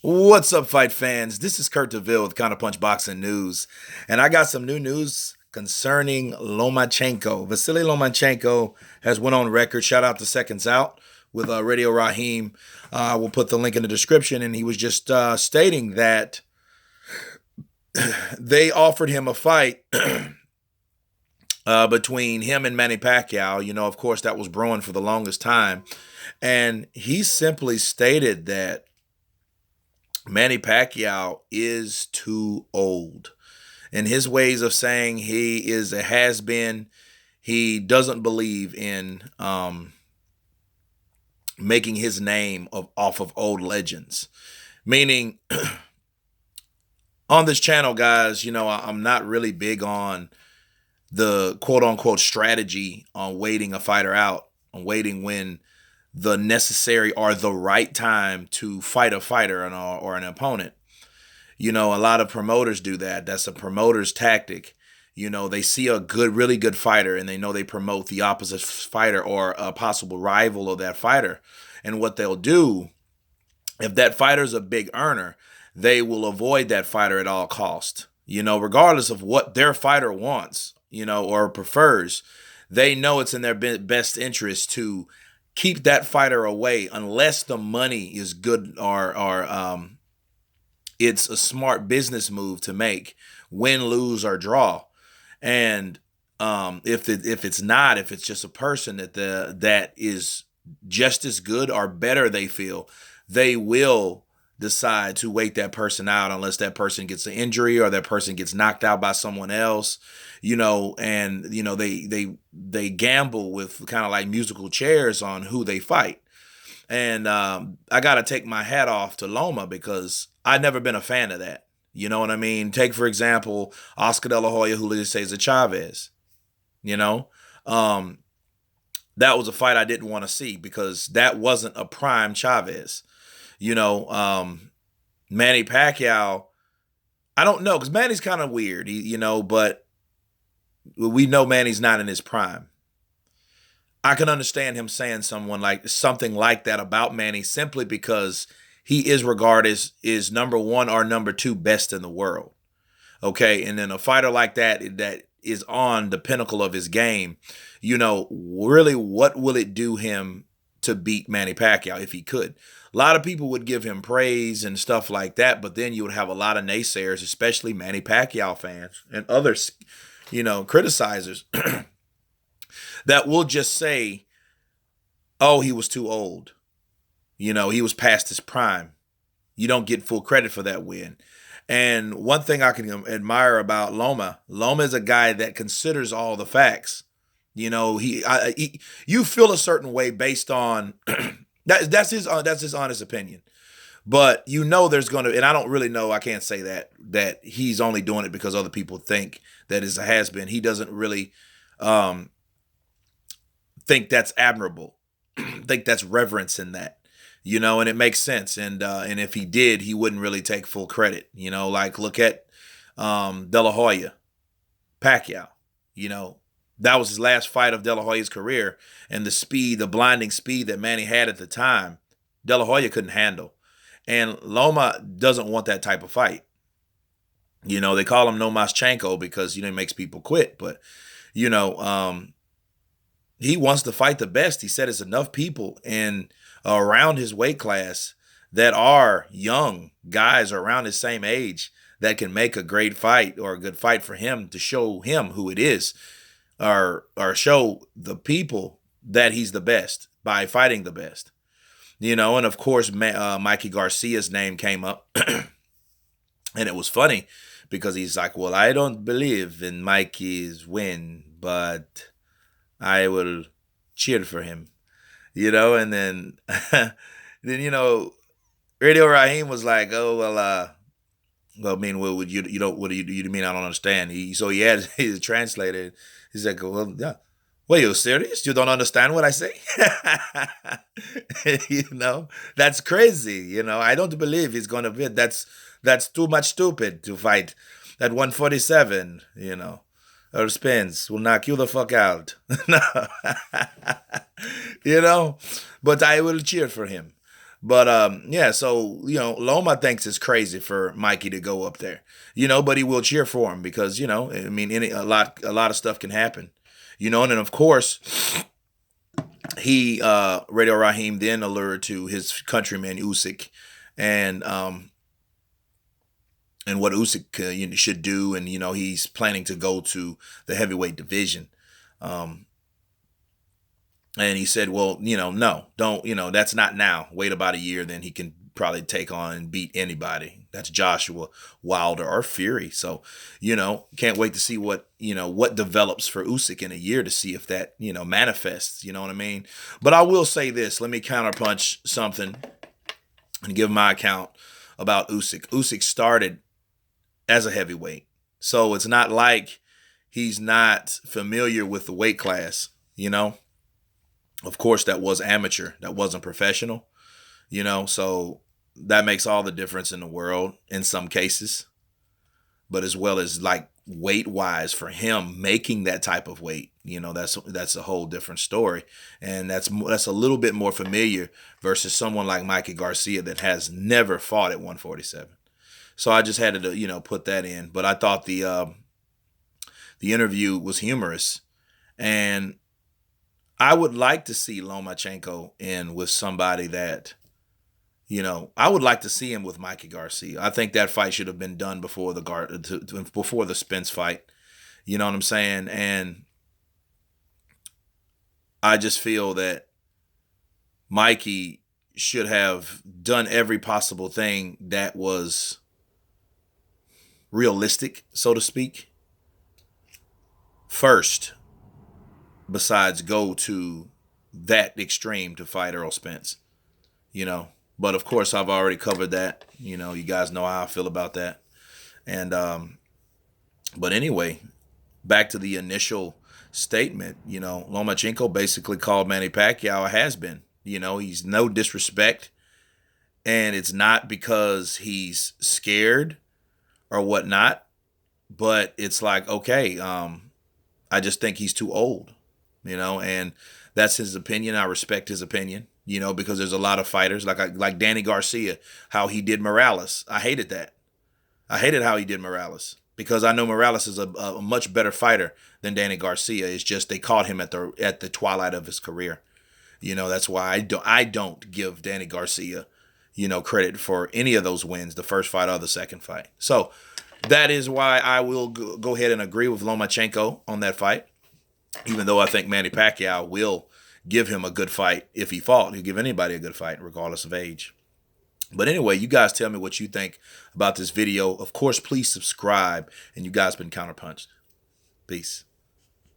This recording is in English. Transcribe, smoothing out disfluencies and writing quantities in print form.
What's up, fight fans? This is Kurt DeVille with Counterpunch Boxing News, and I got some new news concerning Lomachenko. Vasily Lomachenko has went on record. Shout out to Seconds Out with Radio Raheem. We'll put the link in the description, and he was just stating that they offered him a fight between him and Manny Pacquiao. Of course, that was brewing for the longest time, and he simply stated that Manny Pacquiao is too old. In his ways of saying he is a has-been, he doesn't believe in making his name off of old legends. Meaning, on this channel, guys, I'm not really big on the quote-unquote strategy on waiting a fighter out, on waiting when the necessary or the right time to fight a fighter or an opponent. A lot of promoters do that. That's a promoter's tactic. They see a really good fighter and they know they promote the opposite fighter or a possible rival of that fighter. And what they'll do, if that fighter's a big earner, they will avoid that fighter at all cost. Regardless of what their fighter wants, or prefers, they know it's in their best interest to keep that fighter away unless the money is good or it's a smart business move to make, win, lose, or draw. And if it's just a person that is just as good or better, they feel, they will decide to wait that person out unless that person gets an injury or that person gets knocked out by someone else, and they gamble with kind of like musical chairs on who they fight. And I got to take my hat off to Loma because I've never been a fan of that. You know what I mean? Take, for example, Oscar De La Hoya, Julio Cesar Chavez. That was a fight I didn't want to see because that wasn't a prime Chavez. Manny Pacquiao, I don't know, because Manny's kind of weird, but we know Manny's not in his prime. I can understand him saying something like that about Manny simply because he is regarded as number one or number two best in the world. Okay, and then a fighter like that is on the pinnacle of his game, really what will it do him to beat Manny Pacquiao if he could? A lot of people would give him praise and stuff like that, but then you would have a lot of naysayers, especially Manny Pacquiao fans and others, criticizers that will just say, oh, he was too old. He was past his prime. You don't get full credit for that win. And one thing I can admire about Loma is a guy that considers all the facts. You feel a certain way based on that's his honest opinion. But there's going to, and I don't really know, I can't say that he's only doing it because other people think that is a has-been. He doesn't really think that's admirable. Think that's reverence in that. And it makes sense. And if he did, he wouldn't really take full credit. Like look at De La Hoya, Pacquiao. That was his last fight of De La Hoya's career, and the blinding speed that Manny had at the time, De La Hoya couldn't handle. And Loma doesn't want that type of fight. They call him Lomachenko because, he makes people quit. But, he wants to fight the best. He said it's enough people around his weight class that are young guys around his same age that can make a great fight or a good fight for him to show him who it is. Or show the people that he's the best by fighting the best. And of course, Mikey Garcia's name came up. And it was funny because he's like, well, I don't believe in Mikey's win, but I will cheer for him. And then, Radio Raheem was like, oh, well, I mean, what do you mean I don't understand? So he had his translator. He's like, well, yeah. Well, you serious? You don't understand what I say? That's crazy. I don't believe he's going to win. That's too much stupid to fight at 147, or Spence will knock you the fuck out. No. But I will cheer for him. But yeah, so Loma thinks it's crazy for Mikey to go up there, but he will cheer for him because I mean, a lot of stuff can happen, and then of course he Radio Raheem then allured to his countryman Usyk, and what Usyk should do, and he's planning to go to the heavyweight division. Um, and he said, well, no, don't, that's not now. Wait about a year, then he can probably take on and beat anybody. That's Joshua, Wilder, or Fury. So, can't wait to see what develops for Usyk in a year to see if that, manifests. You know what I mean? But I will say this. Let me counterpunch something and give my account about Usyk. Usyk started as a heavyweight. So it's not like he's not familiar with the weight class, Of course, that was amateur. That wasn't professional, So that makes all the difference in the world in some cases. But as well as like weight wise for him making that type of weight, that's a whole different story. And that's a little bit more familiar versus someone like Mikey Garcia that has never fought at 147. So I just had to, put that in. But I thought the interview was humorous, and I would like to see Lomachenko in with somebody that, I would like to see him with Mikey Garcia. I think that fight should have been done before before the Spence fight. You know what I'm saying? And I just feel that Mikey should have done every possible thing that was realistic, so to speak, first, besides go to that extreme to fight Earl Spence, But of course, I've already covered that. You guys know how I feel about that. And but anyway, back to the initial statement. Lomachenko basically called Manny Pacquiao a has-been. He's no disrespect, and it's not because he's scared or whatnot, but it's like, okay, I just think he's too old, and that's his opinion. I respect his opinion, because there's a lot of fighters like Danny Garcia, how he did Morales. I hated that. I hated how he did Morales because I know Morales is a much better fighter than Danny Garcia. It's just they caught him at the twilight of his career. That's why I don't give Danny Garcia, credit for any of those wins, the first fight or the second fight. So that is why I will go ahead and agree with Lomachenko on that fight, even though I think Manny Pacquiao will give him a good fight if he fought. He'll give anybody a good fight, regardless of age. But anyway, you guys tell me what you think about this video. Of course, please subscribe, and you guys been Counterpunched. Peace.